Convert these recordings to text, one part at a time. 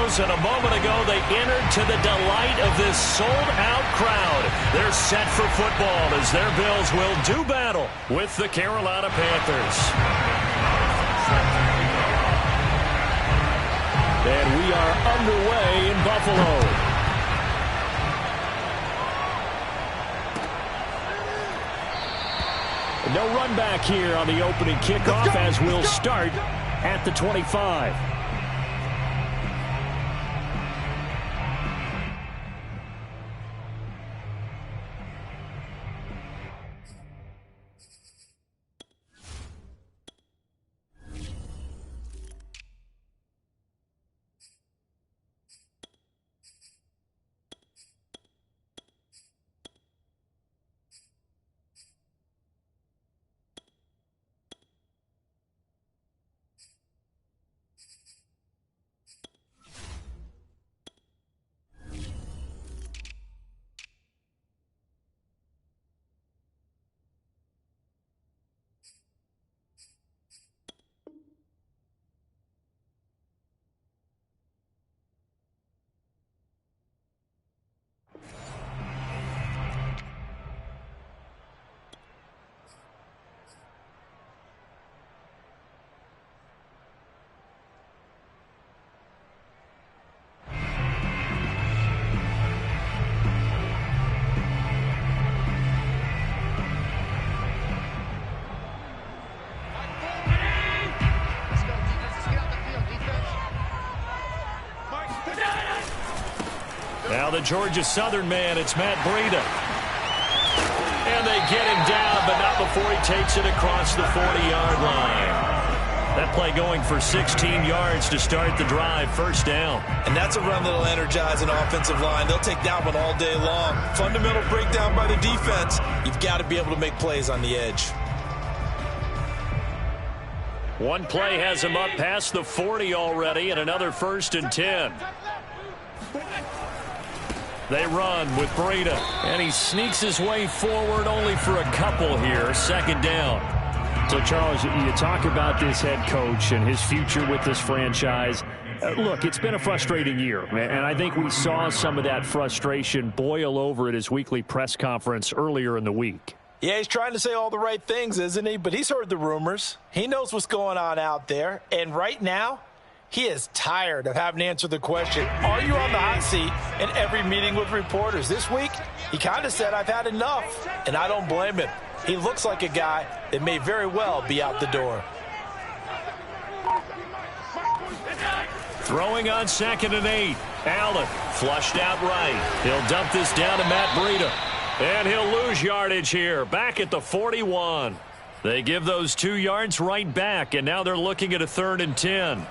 Bills, and a moment ago they entered to the delight of this sold-out crowd. They're set for football as their Bills will do battle with the Carolina Panthers. And we are underway in Buffalo. No run back here on the opening kickoff as we'll start at the 25. Now the Georgia Southern man, it's Mad22. And they get him down, but not before he takes it across the 40-yard line. That play going for 16 yards to start the drive, first down. And that's a run that'll energize an offensive line. They'll take that one all day long. Fundamental breakdown by the defense. You've got to be able to make plays on the edge. One play has him up past the 40 already, and another 1st and 10. They run with Breida, and he sneaks his way forward only for a couple here. Second down. So, Charles, you talk about this head coach and his future with this franchise. Look, it's been a frustrating year, and I think we saw some of that frustration boil over at his weekly press conference earlier in the week. Yeah, he's trying to say all the right things, isn't he? But he's heard the rumors. He knows what's going on out there. And right now, he is tired of having to answer the question, are you on the hot seat, in every meeting with reporters. This week, he kind of said, I've had enough, and I don't blame him. He looks like a guy that may very well be out the door. Throwing on 2nd and 8. Allen flushed out right. He'll dump this down to Matt Breida. And he'll lose yardage here, back at the 41. They give those 2 yards right back, and now they're looking at a 3rd and 10.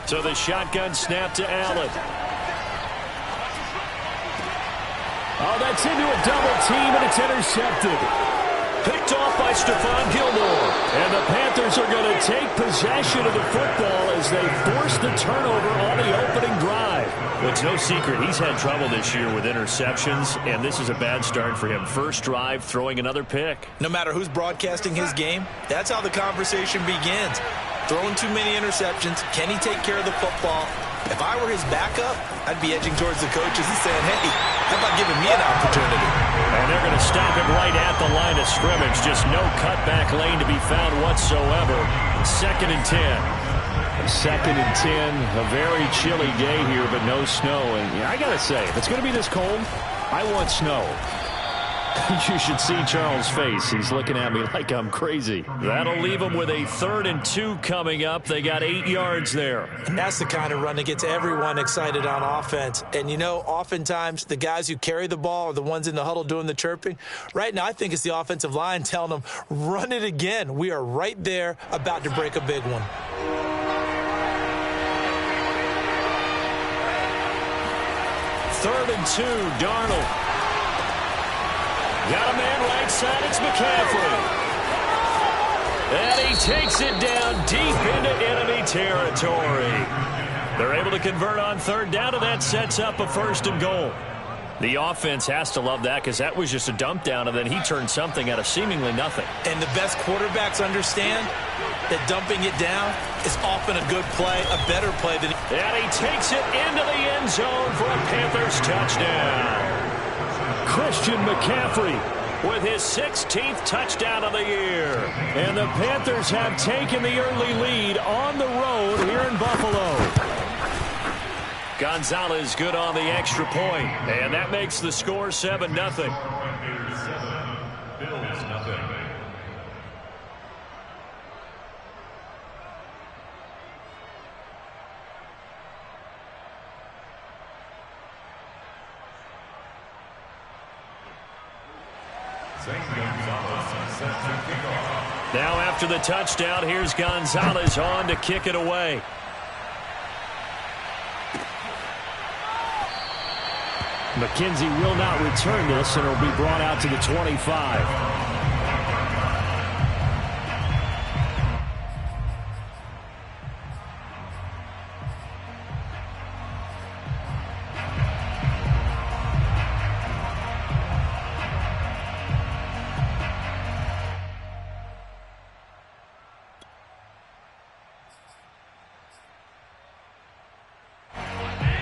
So the shotgun snap to Allen. Oh, that's into a double team, and it's intercepted. Picked off by Stephon Gilmore. And the Panthers are going to take possession of the football as they force the turnover on the opening drive. Well, it's no secret he's had trouble this year with interceptions, and this is a bad start for him. First drive, throwing another pick. No matter who's broadcasting his game, that's how the conversation begins. Throwing too many interceptions. Can he take care of the football? If I were his backup, I'd be edging towards the coaches and saying, hey, how about giving me an opportunity? And they're going to stop him right at the line of scrimmage. Just no cutback lane to be found whatsoever. 2nd and 10. 2nd and 10. A very chilly day here, but no snow. And I got to say, if it's going to be this cold, I want snow. You should see Charles' face. He's looking at me like I'm crazy. That'll leave him with a 3rd and 2 coming up. They got 8 yards there. And that's the kind of run that gets everyone excited on offense. And, you know, oftentimes the guys who carry the ball are the ones in the huddle doing the chirping. Right now, I think it's the offensive line telling them, run it again. We are right there about to break a big one. Third and 2, Darnold. Got a man right side, it's McCaffrey. And he takes it down deep into enemy territory. They're able to convert on third down, and that sets up a 1st and goal. The offense has to love that because that was just a dump down, and then he turned something out of seemingly nothing. And the best quarterbacks understand that dumping it down is often a good play, a better play than... And he takes it into the end zone for a Panthers touchdown. Christian McCaffrey with his 16th touchdown of the year. And the Panthers have taken the early lead on the road here in Buffalo. Gonzalez good on the extra point, and that makes the score 7-0. Now after the touchdown, here's Gonzalez on to kick it away. McKenzie will not return this, and it'll be brought out to the 25.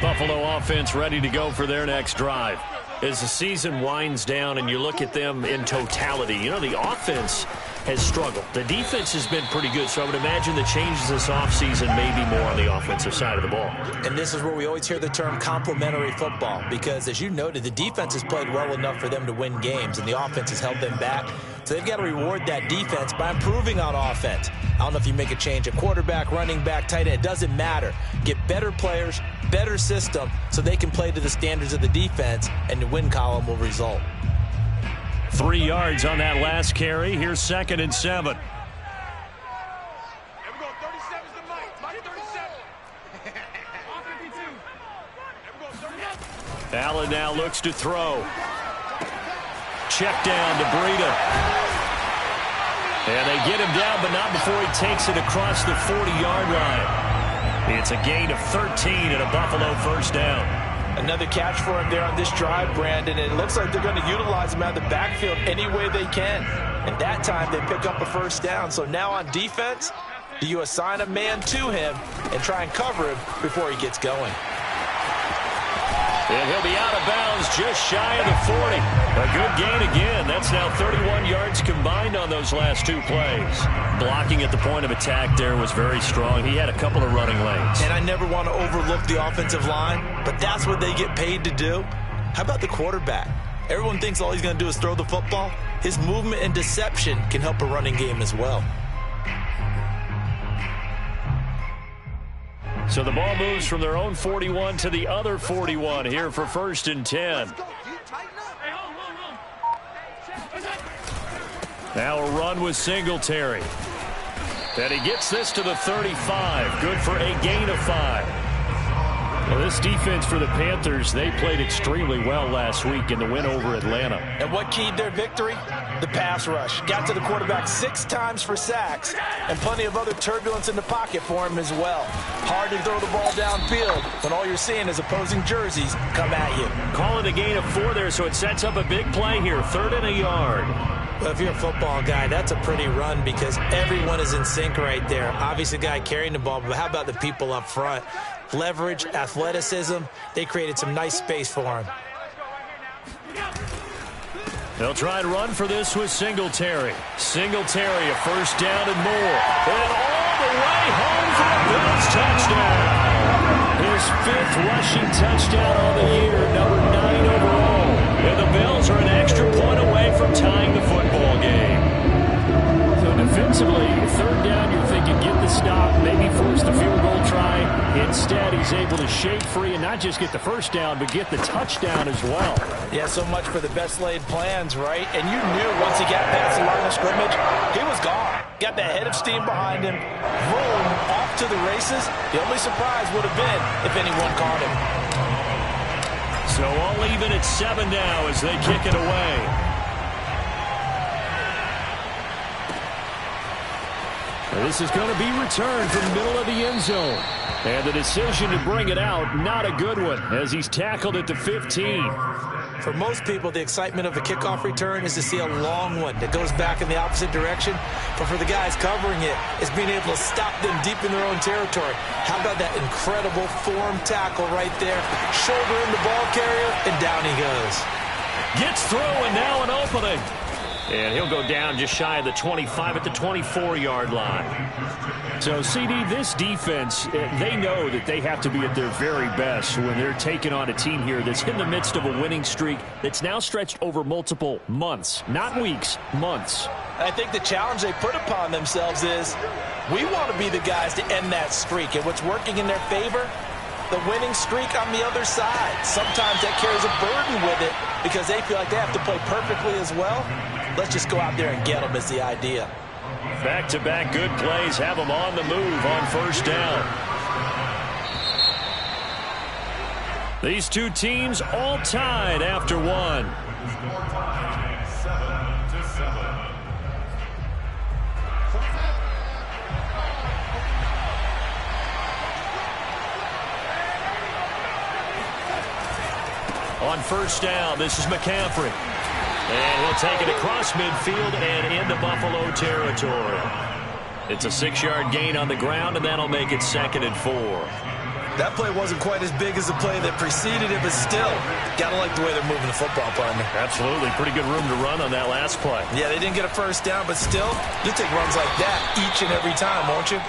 Buffalo offense ready to go for their next drive. As the season winds down and you look at them in totality, you know, the offense has struggled. The defense has been pretty good, so I would imagine the changes this offseason may be more on the offensive side of the ball. And this is where we always hear the term complementary football, because as you noted, the defense has played well enough for them to win games, and the offense has held them back. So they've got to reward that defense by improving on offense. I don't know if you make a change at quarterback, running back, tight end. It doesn't matter. Get better players, better system, so they can play to the standards of the defense, and the win column will result. 3 yards on that last carry. Here's 2nd and 7. Allen now looks to throw. Check down to Breida. And they get him down, but not before he takes it across the 40-yard line. It's a gain of 13 and a Buffalo 1st down. Another catch for him there on this drive, Brandon. And it looks like they're going to utilize him out of the backfield any way they can. And that time they pick up a 1st down. So now on defense, do you assign a man to him and try and cover him before he gets going? And he'll be out of bounds just shy of the 40. A good gain again. That's now 31 yards combined on those last 2 plays. Blocking at the point of attack there was very strong. He had a couple of running lanes. And I never want to overlook the offensive line, but that's what they get paid to do. How about the quarterback? Everyone thinks all he's going to do is throw the football. His movement and deception can help a running game as well. So the ball moves from their own 41 to the other 41 here for 1st and 10. Now a run with Singletary. And he gets this to the 35. Good for a gain of 5. Well, this defense for the Panthers, they played extremely well last week in the win over Atlanta. And what keyed their victory? The pass rush. Got to the quarterback 6 times for sacks, and plenty of other turbulence in the pocket for him as well. Hard to throw the ball downfield when all you're seeing is opposing jerseys come at you. Call it a gain of 4 there, so it sets up a big play here. 3rd and a yard. Well, if you're a football guy, that's a pretty run because everyone is in sync right there. Obviously, the guy carrying the ball, but how about the people up front? Leverage, athleticism, they created some nice space for him. They'll try and run for this with Singletary. Singletary, a 1st down and more. And all the way home for a Bills touchdown. His 5th rushing touchdown on the year, number 9 overall. And the Bills are an extra point away from tying the football game. So defensively, 3rd down, you're thinking get the stop, maybe force the field goal try. Instead, he's able to shake free and not just get the 1st down, but get the touchdown as well. Yeah, so much for the best laid plans, right? And you knew once he got past the line of scrimmage, he was gone. Got that head of steam behind him, boom, off to the races. The only surprise would have been if anyone caught him. So all even at 7 now as they kick it away. This is going to be returned from the middle of the end zone. And the decision to bring it out, not a good one, as he's tackled at the 15. For most people, the excitement of a kickoff return is to see a long one that goes back in the opposite direction. But for the guys covering it, it's being able to stop them deep in their own territory. How about that incredible form tackle right there? Shoulder in the ball carrier, and down he goes. Gets through, and now an opening. And he'll go down just shy of the 25 at the 24-yard line. So, CD, this defense, they know that they have to be at their very best when they're taking on a team here that's in the midst of a winning streak that's now stretched over multiple months, not weeks, months. I think the challenge they put upon themselves is we want to be the guys to end that streak. And what's working in their favor? The winning streak on the other side. Sometimes that carries a burden with it because they feel like they have to play perfectly as well. Let's just go out there and get them is the idea. Back-to-back good plays have them on the move on first down. These two teams all tied after one. On first down, this is McCaffrey. And he'll take it across midfield and into Buffalo territory. It's a 6-yard gain on the ground, and that'll make it 2nd and 4. That play wasn't quite as big as the play that preceded it, but still, got to like the way they're moving the football, partner. Absolutely. Pretty good room to run on that last play. Yeah, they didn't get a first down, but still, you take runs like that each and every time, won't you?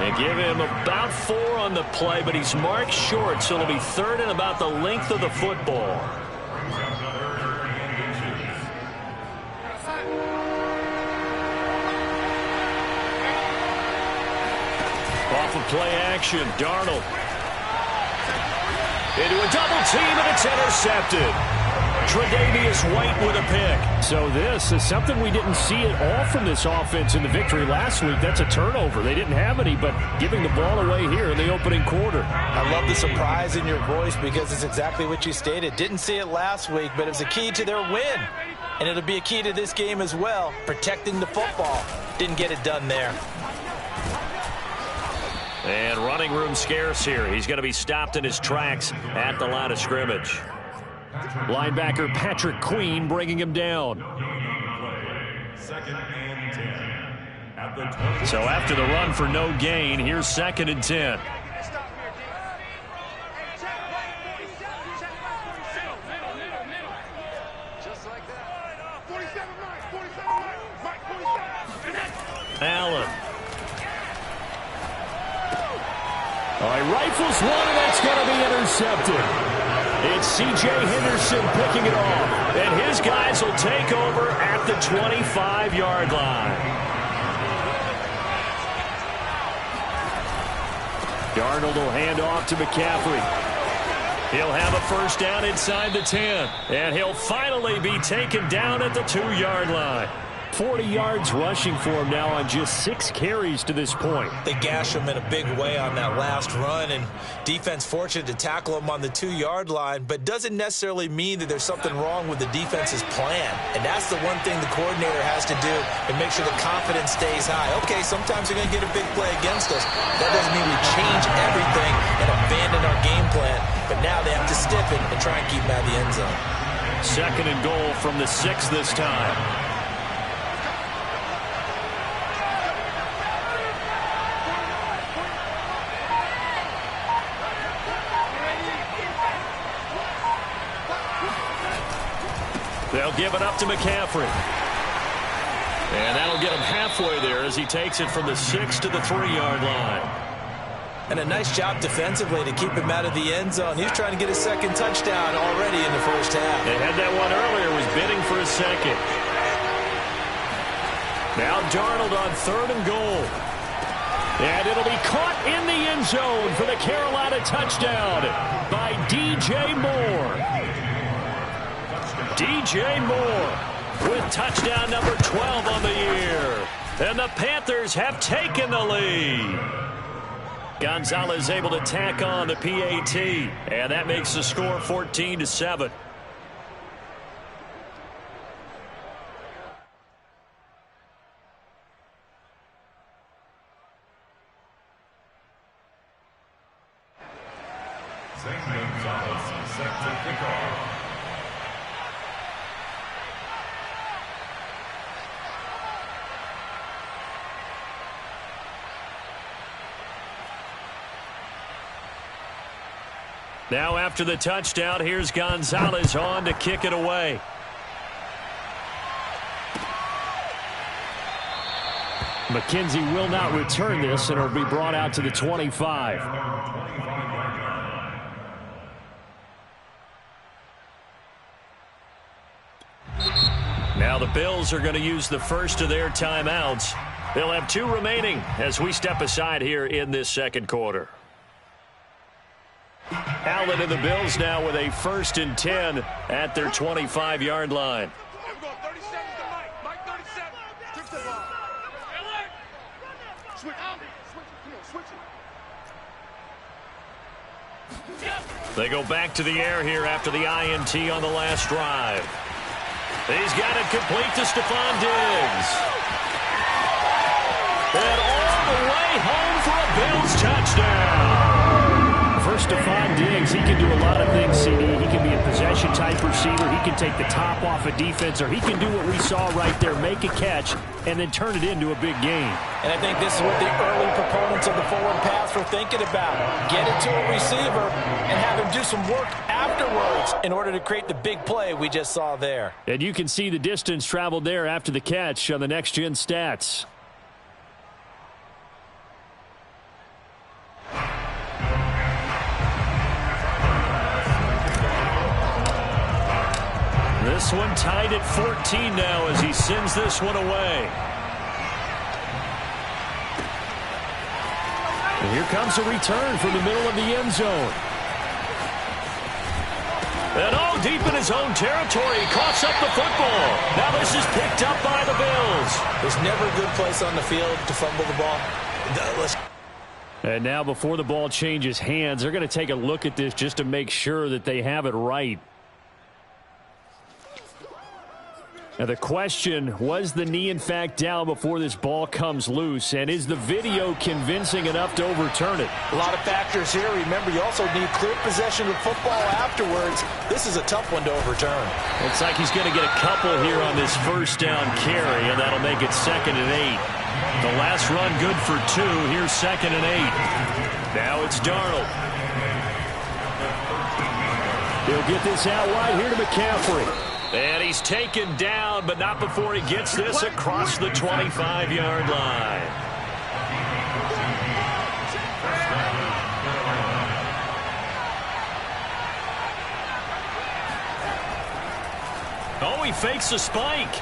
They give him about 4 on the play, but he's marked short, so it'll be 3rd and about the length of the football. Off of play action, Darnold. Into a double team, and it's intercepted. Tre'Davious White with a pick. So this is something we didn't see at all from this offense in the victory last week. That's a turnover. They didn't have any, but giving the ball away here in the opening quarter. I love the surprise in your voice because it's exactly what you stated. Didn't see it last week, but it was a key to their win. And it'll be a key to this game as well, protecting the football. Didn't get it done there. And running room scarce here. He's going to be stopped in his tracks at the line of scrimmage. Linebacker Patrick Queen bringing him down. So after the run for no gain, here's 2nd and 10. Allen. Rifles one, and that's going to be intercepted. It's C.J. Henderson picking it off, and his guys will take over at the 25-yard line. Darnold will hand off to McCaffrey. He'll have a first down inside the 10, and he'll finally be taken down at the 2-yard line. 40 yards rushing for him now on just 6 carries to this point. They gash him in a big way on that last run, and defense fortunate to tackle him on the 2-yard line, but doesn't necessarily mean that there's something wrong with the defense's plan. And that's the one thing the coordinator has to do and make sure the confidence stays high. Okay, sometimes they're going to get a big play against us. That doesn't mean we change everything and abandon our game plan, but now they have to stiffen and try and keep him out of the end zone. 2nd and goal from the 6 this time. They'll give it up to McCaffrey. And that'll get him halfway there as he takes it from the 6 to the 3-yard line. And a nice job defensively to keep him out of the end zone. He was trying to get his 2nd touchdown already in the first half. They had that one earlier, was bidding for a 2nd. Now Darnold on 3rd and goal. And it'll be caught in the end zone for the Carolina touchdown by D.J. Moore. D.J. Moore with touchdown number 12 on the year. And the Panthers have taken the lead. Gonzalez able to tack on the PAT. And that makes the score 14-7. Now after the touchdown, here's Gonzalez on to kick it away. McKenzie will not return this, and it'll be brought out to the 25. Now the Bills are going to use the first of their timeouts. They'll have 2 remaining as we step aside here in this second quarter. Allen and the Bills now with a 1st and 10 at their 25-yard line. They go back to the air here after the INT on the last drive. He's got it complete to Stephon Diggs. And all the way home for a Bills touchdown. For Stephon Diggs, he can do a lot of things, CD. He can be a possession-type receiver. He can take the top off a defense, or he can do what we saw right there, make a catch, and then turn it into a big game. And I think this is what the early proponents of the forward pass were thinking about. Get it to a receiver and have him do some work afterwards in order to create the big play we just saw there. And you can see the distance traveled there after the catch on the next-gen stats. This one tied at 14 now as he sends this one away. And here comes a return from the middle of the end zone. And all deep in his own territory, he coughs up the football. Now this is picked up by the Bills. There's never a good place on the field to fumble the ball. And now before the ball changes hands, they're going to take a look at this just to make sure that they have it right. Now the question, was the knee in fact down before this ball comes loose? And is the video convincing enough to overturn it? A lot of factors here. Remember, you also need clear possession of football afterwards. This is a tough one to overturn. Looks like he's going to get a couple here on this first down carry, and that'll make it 2nd and 8. The last run good for 2. Here's 2nd and 8. Now it's Darnold. He'll get this out wide here to McCaffrey. And he's taken down, but not before he gets this across the 25-yard line. Oh, he fakes a spike.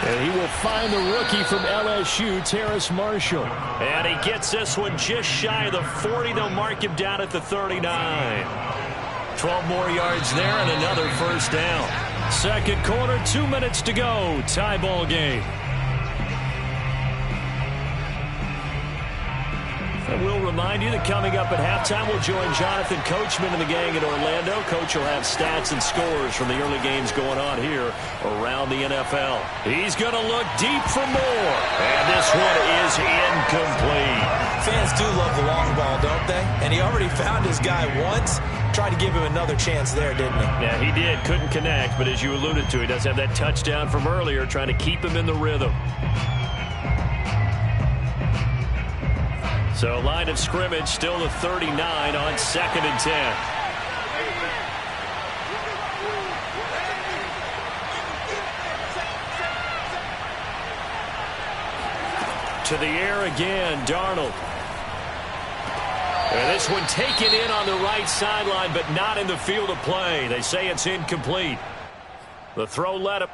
And he will find the rookie from LSU, Terrace Marshall. And he gets this one just shy of the 40. They'll mark him down at the 39. 12 more yards there and another first down. Second quarter, 2 minutes to go. Tie ball game. And we'll remind you that coming up at halftime, we'll join Jonathan Coachman and the gang in Orlando. Coach will have stats and scores from the early games going on here around the NFL. He's going to look deep for more. And this one is incomplete. Fans do love the long ball, don't they? And he already found his guy once. Tried to give him another chance there, didn't he? Yeah, he did. Couldn't connect, but as you alluded to, he does have that touchdown from earlier, trying to keep him in the rhythm. So line of scrimmage still the 39 on 2nd and 10. To the air again, Darnold. And this one taken in on the right sideline, but not in the field of play. They say it's incomplete. The throw led up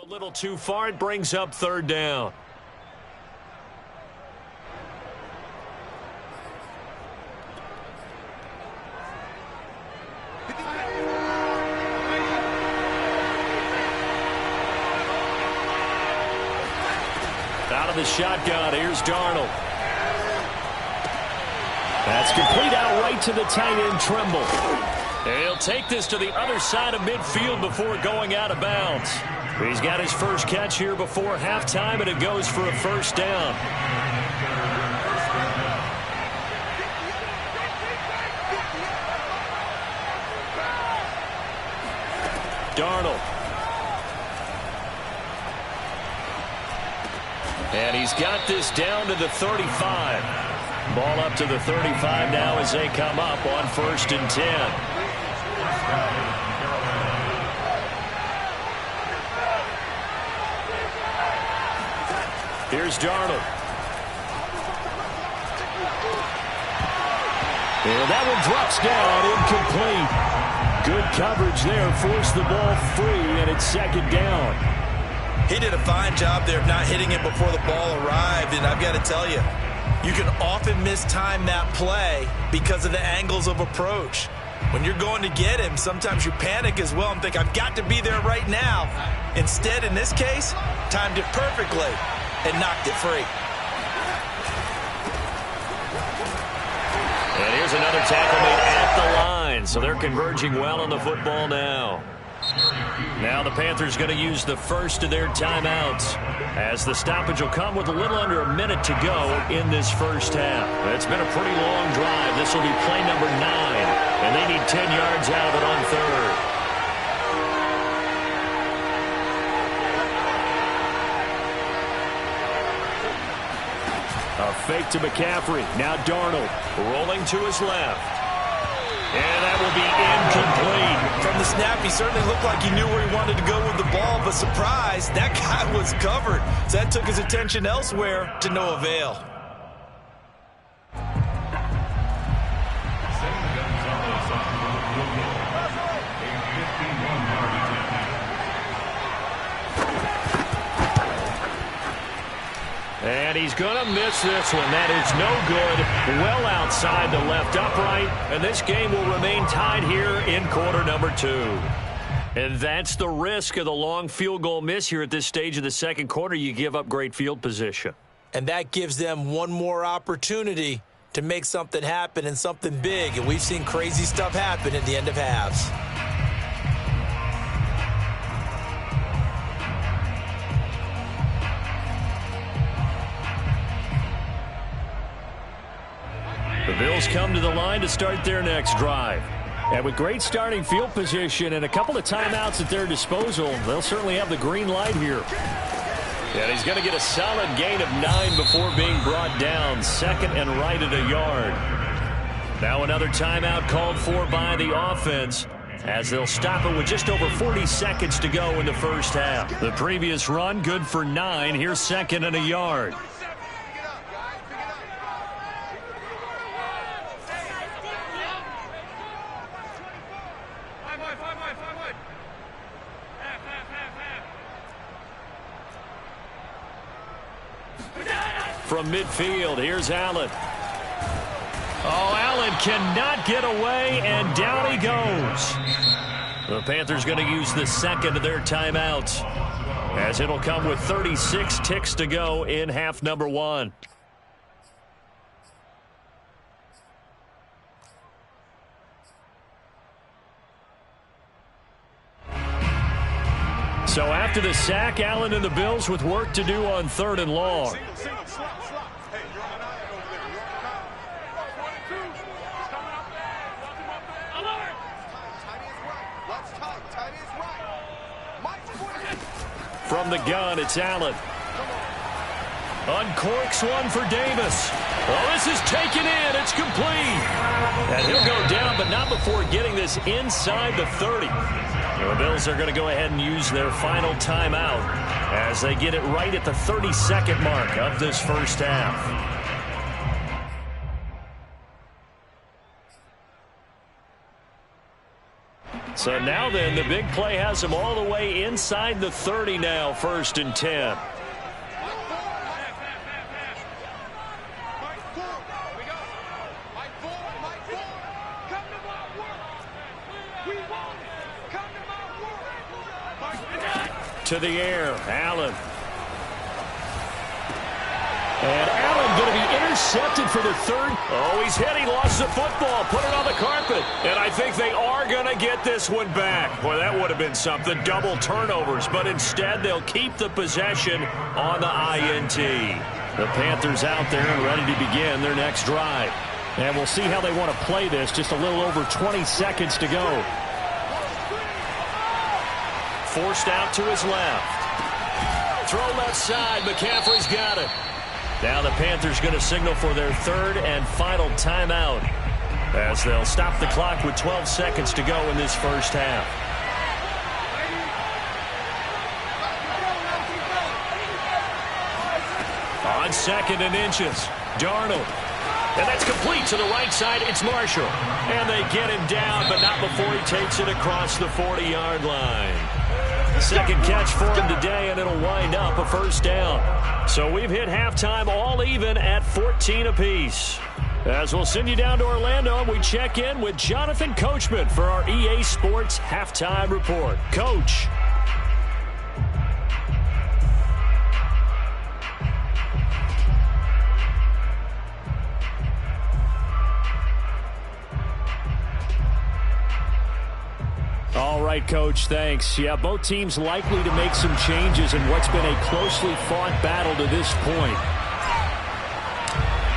a little too far. It brings up 3rd down. Out of the shotgun, here's Darnold. That's complete out right to the tight end, Trimble. And he'll take this to the other side of midfield before going out of bounds. He's got his first catch here before halftime, and it goes for a first down. Darnold. And he's got this down to the 35. Ball up to the 35 now as they come up on 1st and 10. Here's Darnold. And that one drops down, incomplete. Good coverage there, forced the ball free, and it's 2nd down. He did a fine job there of not hitting it before the ball arrived, and I've got to tell you, you can often mistime that play because of the angles of approach. When you're going to get him, sometimes you panic as well and think, I've got to be there right now. Instead, in this case, timed it perfectly and knocked it free. And here's another tackle made at the line, so they're converging well on the football now. Now the Panthers going to use the first of their timeouts, as the stoppage will come with a little under a minute to go in this first half. It's been a pretty long drive. This will be play number 9, and they need 10 yards out of it on 3rd. A fake to McCaffrey. Now Darnold rolling to his left. And that will be incomplete. From the snap, he certainly looked like he knew where he wanted to go with the ball, but surprise, that guy was covered. So that took his attention elsewhere to no avail. And he's going to miss this one. That is no good. Well outside the left upright. And this game will remain tied here in quarter number 2. And that's the risk of the long field goal miss here at this stage of the second quarter. You give up great field position. And that gives them one more opportunity to make something happen and something big. And we've seen crazy stuff happen at the end of halves. The Bills come to the line to start their next drive. And with great starting field position and a couple of timeouts at their disposal, they'll certainly have the green light here. And he's going to get a solid gain of 9 before being brought down. 2nd and right at a yard. Now another timeout called for by the offense, as they'll stop it with just over 40 seconds to go in the first half. The previous run good for 9. Here's 2nd and a yard. From midfield, here's Allen. Oh, Allen cannot get away, and down he goes. The Panthers going to use the second of their timeouts, as it'll come with 36 ticks to go in half number 1. So after the sack, Allen and the Bills with work to do on 3rd and long. From the gun, it's Allen. Uncorks one for Davis. Well, this is taken in. It's complete. And he'll go down, but not before getting this inside the 30. The Bills are going to go ahead and use their final timeout as they get it right at the 32nd mark of this first half. So now then, the big play has them all the way inside the 30 now, 1st and 10. To the air, Allen. And Allen going to be intercepted intercepted for the third. Oh, he's hit. He lost the football. Put it on the carpet. And I think they are going to get this one back. Boy, that would have been something. Double turnovers. But instead, they'll keep the possession on the INT. The Panthers out there and ready to begin their next drive. And we'll see how they want to play this. Just a little over 20 seconds to go. Forced out to his left. Throw left side. McCaffrey's got it. Now the Panthers going to signal for their third and final timeout as they'll stop the clock with 12 seconds to go in this first half. On second and inches, Darnold. And that's complete to the right side. It's Marshall. And they get him down, but not before he takes it across the 40-yard line. Second catch for him today, and it'll wind up a first down. So we've hit halftime all even at 14 apiece. As we'll send you down to Orlando, and we check in with Jonathan Coachman for our EA Sports Halftime Report. Coach. All right, Coach, thanks. Yeah, both teams likely to make some changes in what's been a closely fought battle to this point.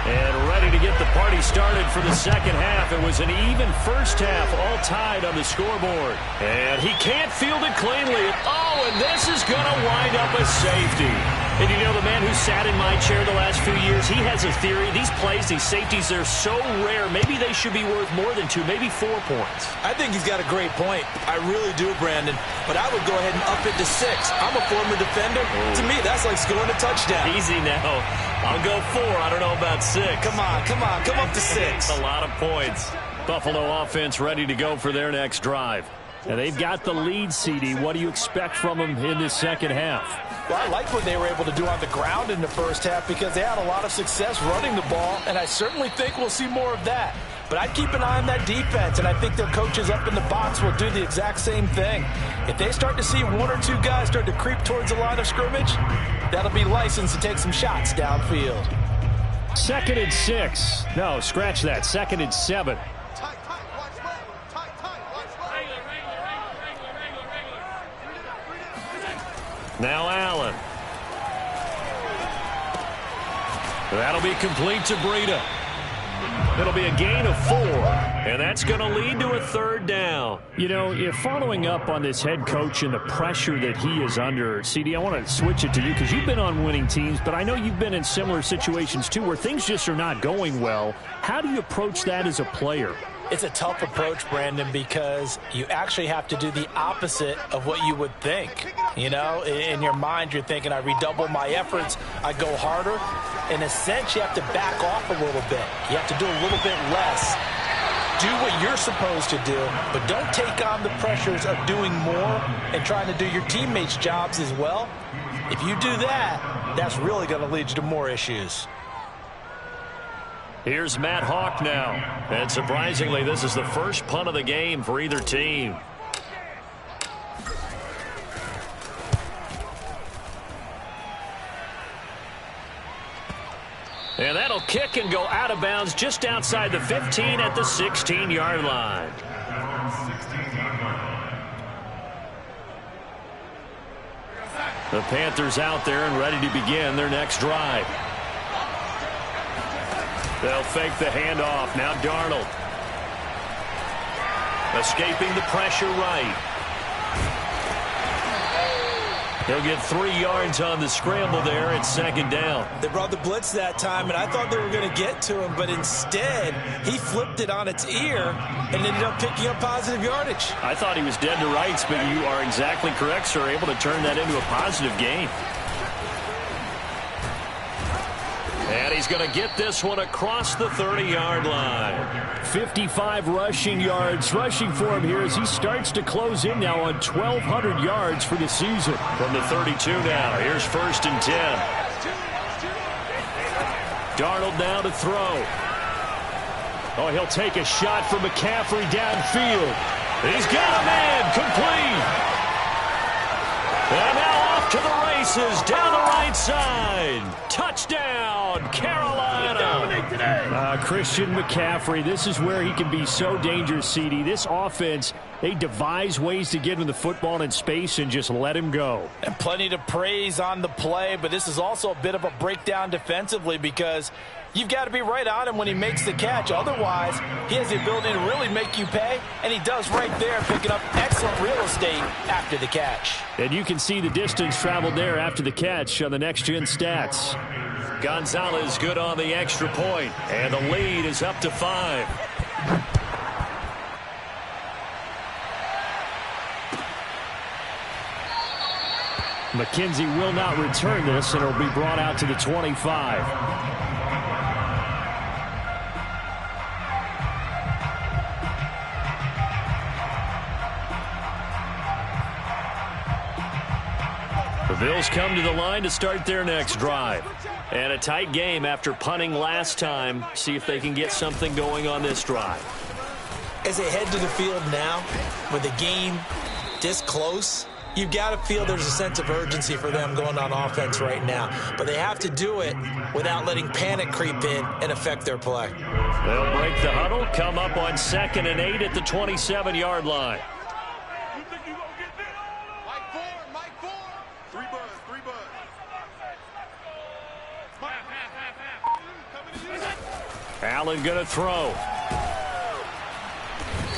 And ready to get the party started for the second half. It was an even first half, all tied on the scoreboard. And he can't field it cleanly. Oh, and this is going to wind up a safety. And you know, the man who sat in my chair the last few years, he has a theory. These plays, these safeties, they're so rare. Maybe they should be worth more than 2, maybe 4 points. I think he's got a great point. I really do, Brandon. But I would go ahead and up it to 6. I'm a former defender. To me, that's like scoring a touchdown. Easy now. I'll go 4. I don't know about 6. Come on. Come up to 6. A lot of points. Buffalo offense ready to go for their next drive. And they've got the lead, CD. What do you expect from them in this second half? Well, I like what they were able to do on the ground in the first half because they had a lot of success running the ball, and I certainly think we'll see more of that. But I'd keep an eye on that defense, and I think their coaches up in the box will do the exact same thing. If they start to see 1 or 2 guys start to creep towards the line of scrimmage, that'll be licensed to take some shots downfield. 2nd and 6. No, scratch that. 2nd and 7. Now Allen. That'll be complete to Breida. It'll be a gain of 4, and that's going to lead to a third down. You know, if following up on this head coach and the pressure that he is under, CD, I want to switch it to you because you've been on winning teams, but I know you've been in similar situations too where things just are not going well. How do you approach that as a player? It's a tough approach, Brandon, because you actually have to do the opposite of what you would think. You know, in your mind, you're thinking, I redouble my efforts, I go harder. In a sense, you have to back off a little bit. You have to do a little bit less. Do what you're supposed to do, but don't take on the pressures of doing more and trying to do your teammates' jobs as well. If you do that, that's really going to lead you to more issues. Here's Matt Hawk now. And surprisingly, this is the first punt of the game for either team. And that'll kick and go out of bounds just outside the 15 at the 16-yard line. The Panthers out there and ready to begin their next drive. They'll fake the handoff. Now Darnold. Escaping the pressure right. He'll get 3 yards on the scramble there at 2nd down. They brought the blitz that time, and I thought they were going to get to him, but instead, he flipped it on its ear and ended up picking up positive yardage. I thought he was dead to rights, but you are exactly correct, sir, able to turn that into a positive gain. And he's going to get this one across the 30-yard line. 55 rushing yards rushing for him here as he starts to close in now on 1,200 yards for the season. From the 32 now, here's 1st and 10. Darnold now to throw. Oh, he'll take a shot from McCaffrey downfield. He's got a man complete. And now off to the races down the right side. Touchdown, Carolina. Christian McCaffrey, this is where he can be so dangerous, CD. This offense, they devise ways to get him the football in space and just let him go. And plenty to praise on the play, but this is also a bit of a breakdown defensively because you've got to be right on him when he makes the catch. Otherwise, he has the ability to really make you pay, and he does right there, picking up excellent real estate after the catch. And you can see the distance traveled there after the catch on the next-gen stats. Gonzalez good on the extra point, and the lead is up to 5. McKenzie will not return this, and it'll be brought out to the 25. The Bills come to the line to start their next drive. And a tight game after punting last time. See if they can get something going on this drive. As they head to the field now, with the game this close, you've got to feel there's a sense of urgency for them going on offense right now. But they have to do it without letting panic creep in and affect their play. They'll break the huddle, come up on 2nd and 8 at the 27-yard line. Allen going to throw.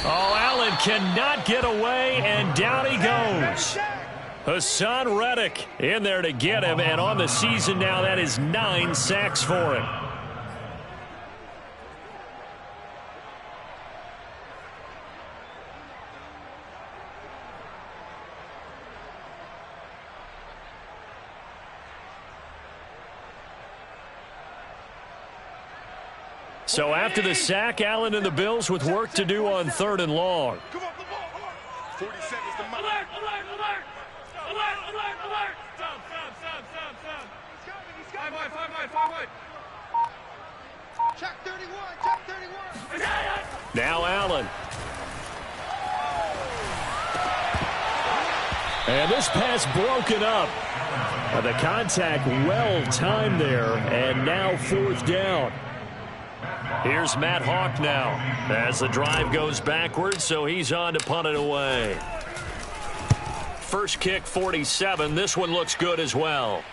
Oh, Allen cannot get away, and down he goes. Hassan Reddick in there to get him, and on the season now, that is 9 sacks for him. So after the sack, Allen and the Bills with work to do on 3rd and long. Come on, the ball. 40 seconds to alert, alert, alert. Alert, alert, alert. Stop. He's coming. 5 wide. Check 31. Now Allen. And this pass broken up. The contact well timed there, and now 4th down. Here's Matt Hawk now as the drive goes backwards, so he's on to punt it away. First kick, 47. This one looks good as well.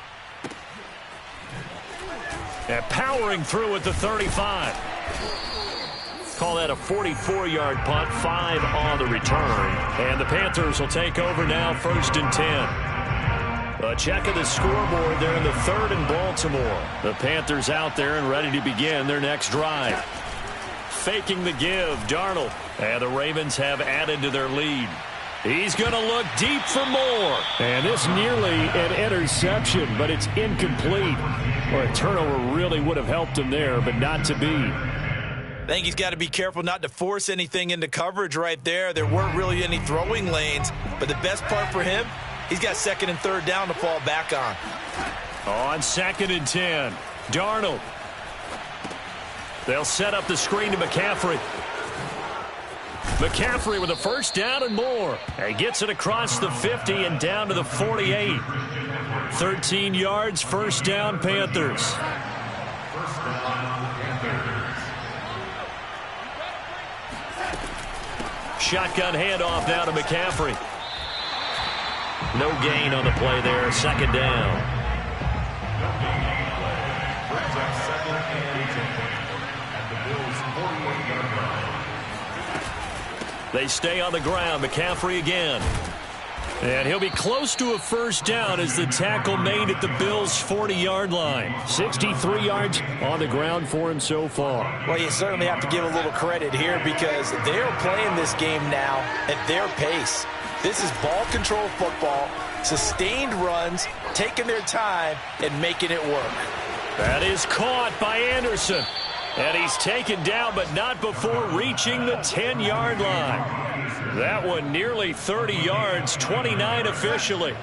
And powering through at the 35. Call that a 44-yard punt, 5 on the return. And the Panthers will take over now, 1st and 10. A check of the scoreboard there in the 3rd and Baltimore. The Panthers out there and ready to begin their next drive. Faking the give, Darnold. And the Ravens have added to their lead. He's going to look deep for more. And this nearly an interception, but it's incomplete. Or a turnover really would have helped him there, but not to be. I think he's got to be careful not to force anything into coverage right there. There weren't really any throwing lanes, but the best part for him, he's got 2nd and 3rd down to fall back on. On 2nd and 10, Darnold. They'll set up the screen to McCaffrey. McCaffrey with a 1st down and more. He gets it across the 50 and down to the 48. 13 yards, 1st down, Panthers. Shotgun handoff now to McCaffrey. No gain on the play there, 2nd down. They stay on the ground. McCaffrey again. And he'll be close to a 1st down as the tackle made at the Bills' 40-yard line. 63 yards on the ground for him so far. Well, you certainly have to give a little credit here because they're playing this game now at their pace. This is ball control football, sustained runs, taking their time, and making it work. That is caught by Anderson. And he's taken down, but not before reaching the 10-yard line. That one nearly 30 yards, 29 officially.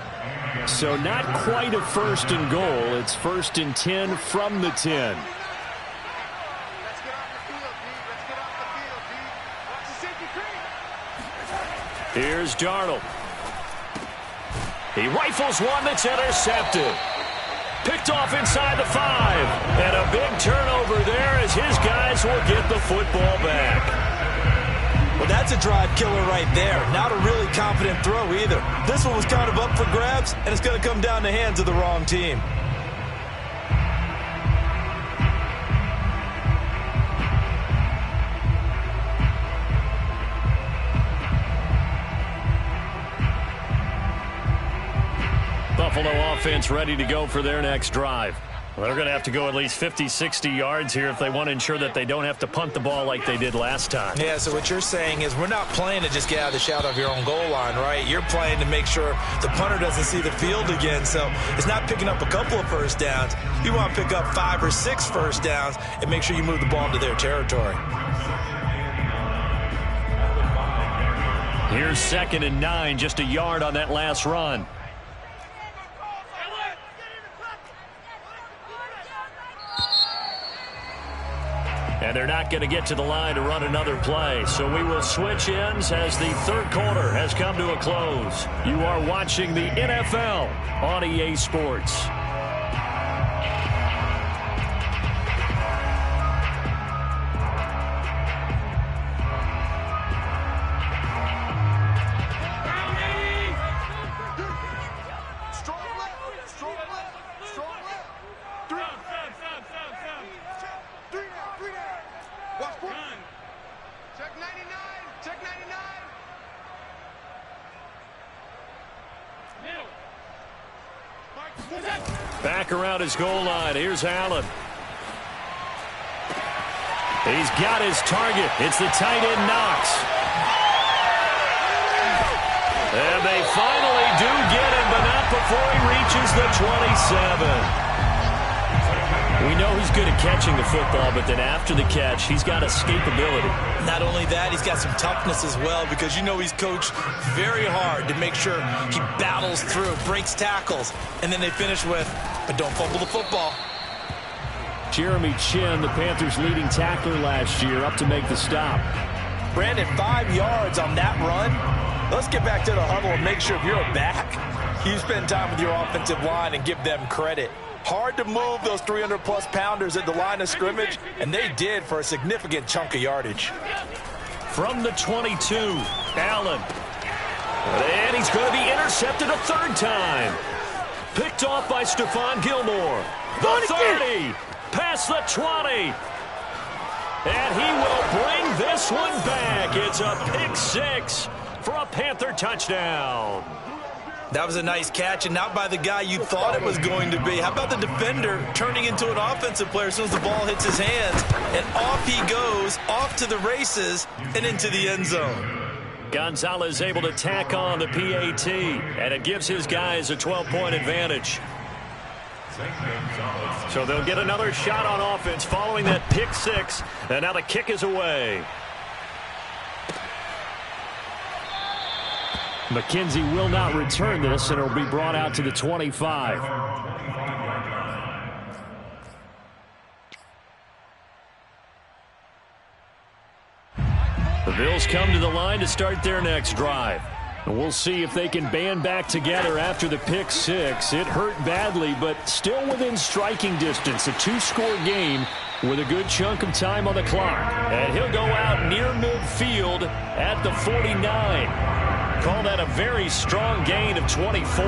So not quite a 1st and goal. It's 1st and 10 from the 10. Here's Darnold. He rifles one that's intercepted. Picked off inside the 5. And a big turnover there as his guys will get the football back. Well, that's a drive killer right there. Not a really confident throw either. This one was kind of up for grabs, and it's going to come down the hands of the wrong team. Buffalo offense ready to go for their next drive. Well, they're going to have to go at least 50, 60 yards here if they want to ensure that they don't have to punt the ball like they did last time. Yeah, so what you're saying is we're not playing to just get out of the shadow of your own goal line, right? You're playing to make sure the punter doesn't see the field again. So it's not picking up a couple of first downs. You want to pick up 5 or 6 first downs and make sure you move the ball into their territory. Here's 2nd and 9, just a yard on that last run. And they're not going to get to the line to run another play. So we will switch ends as the third quarter has come to a close. You are watching the NFL on EA Sports. Back around his goal line. Here's Allen. He's got his target. It's the tight end Knox. And they finally do get him, but not before he reaches the 27. We know he's good at catching the football, but then after the catch, he's got escapability. Not only that, he's got some toughness as well because you know he's coached very hard to make sure he battles through, breaks tackles, and then they finish with, but don't fumble the football. Jeremy Chin, the Panthers' leading tackler last year, up to make the stop. Brandon, 5 yards on that run. Let's get back to the huddle and make sure if you're a back, you spend time with your offensive line and give them credit. Hard to move those 300-plus pounders at the line of scrimmage, and they did for a significant chunk of yardage. From the 22, Allen. And he's going to be intercepted a third time. Picked off by Stephon Gilmore. The 30, past the 20. And he will bring this one back. It's a pick 6 for a Panther touchdown. That was a nice catch, and not by the guy you thought it was going to be. How about the defender turning into an offensive player as soon as the ball hits his hands, and off he goes, off to the races, and into the end zone. Gonzalez able to tack on the PAT, and it gives his guys a 12-point advantage. So they'll get another shot on offense following that pick 6, and now the kick is away. McKenzie will not return this, and it'll be brought out to the 25. The Bills come to the line to start their next drive. And we'll see if they can band back together after the pick 6. It hurt badly, but still within striking distance. A 2-score game with a good chunk of time on the clock. And he'll go out near midfield at the 49. Call that a very strong gain of 24.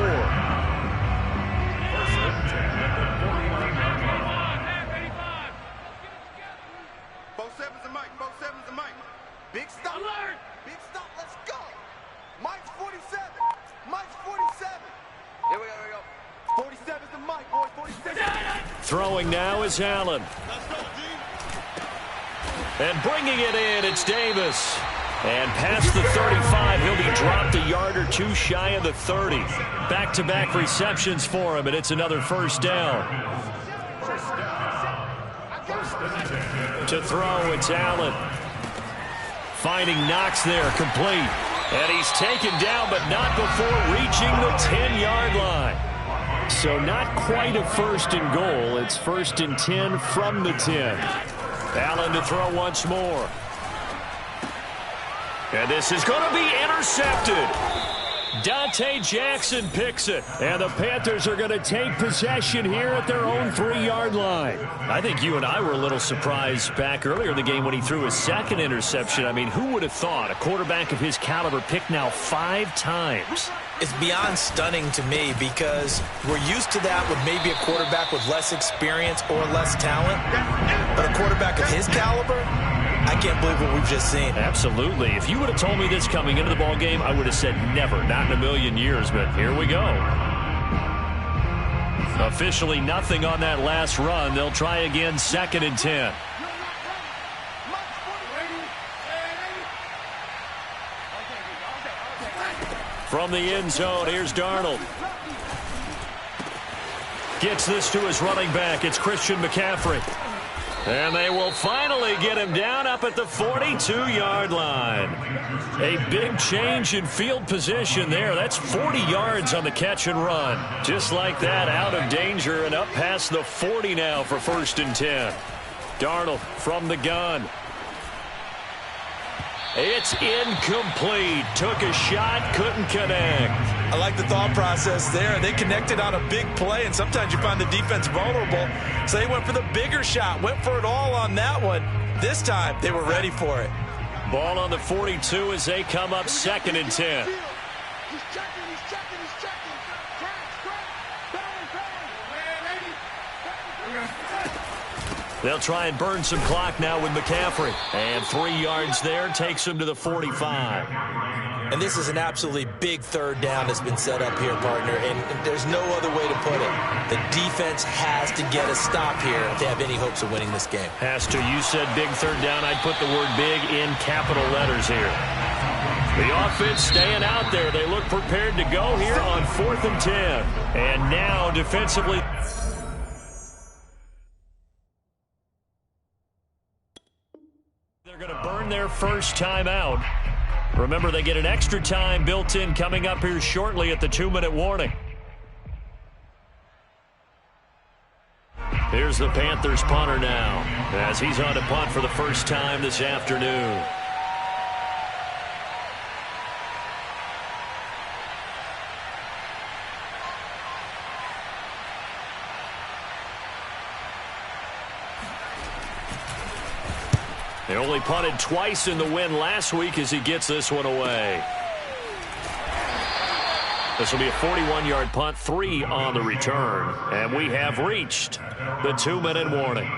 Both sevens and Mike. Both sevens and Mike. Big stop. Alert. Big stop. Let's go. Mike's 47. Mike's 47. Here we go. 47's the Mike, boys. 47. Throwing now is Allen. Let's go, G. And bringing it in, it's Davis. And past the 35, he'll be dropped a yard or two shy of the 30. Back-to-back receptions for him, and it's another first down. To throw, it's Allen. Finding Knox there, complete. And he's taken down, but not before reaching the 10-yard line. So not quite a first and goal. It's 1st and 10 from the 10. Allen to throw once more. And this is going to be intercepted. Dante Jackson picks it. And the Panthers are going to take possession here at their own 3-yard line. I think you and I were a little surprised back earlier in the game when he threw his second interception. I mean, who would have thought a quarterback of his caliber picked now 5 times? It's beyond stunning to me because we're used to that with maybe a quarterback with less experience or less talent. But a quarterback of his caliber, I can't believe what we've just seen. Absolutely. If you would have told me this coming into the ball game, I would have said never, not in a million years. But here we go. Officially nothing on that last run. They'll try again, 2nd and 10. From the end zone, here's Darnold. Gets this to his running back. It's Christian McCaffrey. And they will finally get him down up at the 42-yard line. A big change in field position there. That's 40 yards on the catch and run. Just like that, out of danger and up past the 40 now for 1st and 10. Darnold from the gun. It's incomplete. Took a shot, couldn't connect. I like the thought process there. They connected on a big play, and sometimes you find the defense vulnerable. So they went for the bigger shot, went for it all on that one. This time, they were ready for it. Ball on the 42 as they come up 2nd and 10. They'll try and burn some clock now with McCaffrey. And 3 yards there takes him to the 45. And this is an absolutely big 3rd down that's been set up here, partner. And there's no other way to put it. The defense has to get a stop here if they have any hopes of winning this game. Has to. You said big 3rd down. I'd put the word big in capital letters here. The offense staying out there. They look prepared to go here on 4th and 10. And now defensively. They're going to burn their first time out. Remember, they get an extra time built in coming up here shortly at the 2-minute warning. Here's the Panthers punter now as he's on to punt for the first time this afternoon. They only punted twice in the win last week as he gets this one away. This will be a 41-yard punt, 3 on the return. And we have reached the 2-minute warning.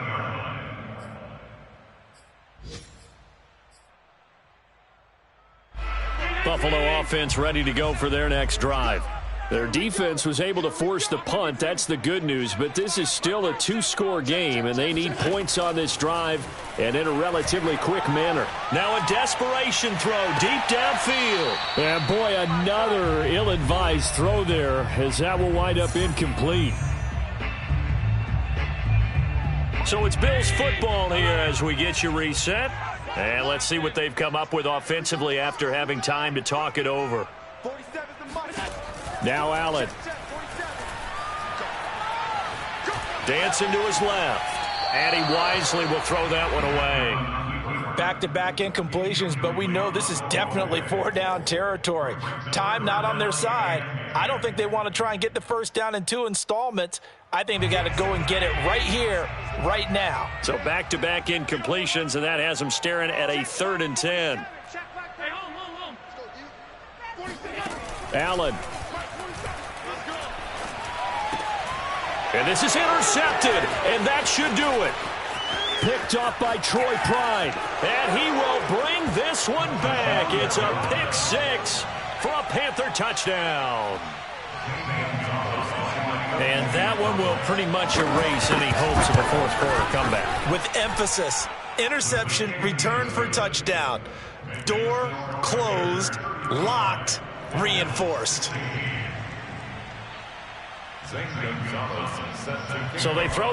Buffalo offense ready to go for their next drive. Their defense was able to force the punt. That's the good news. But this is still a 2-score game, and they need points on this drive and in a relatively quick manner. Now a desperation throw deep downfield. And, boy, another ill-advised throw there as that will wind up incomplete. So it's Bills football here as we get you reset. And let's see what they've come up with offensively after having time to talk it over. Now Allen. Dancing to his left. And he wisely will throw that one away. Back-to-back incompletions, but we know this is definitely 4-down territory. Time not on their side. I don't think they want to try and get the first down in 2 installments. I think they got to go and get it right here, right now. So back-to-back incompletions, and that has them staring at a 3rd and 10. Allen. And this is intercepted, and that should do it. Picked off by Troy Pride, and he will bring this one back. It's a pick 6 for a Panther touchdown. And that one will pretty much erase any hopes of a 4th quarter comeback. With emphasis, interception, return for touchdown. Door closed, locked, reinforced. So they throw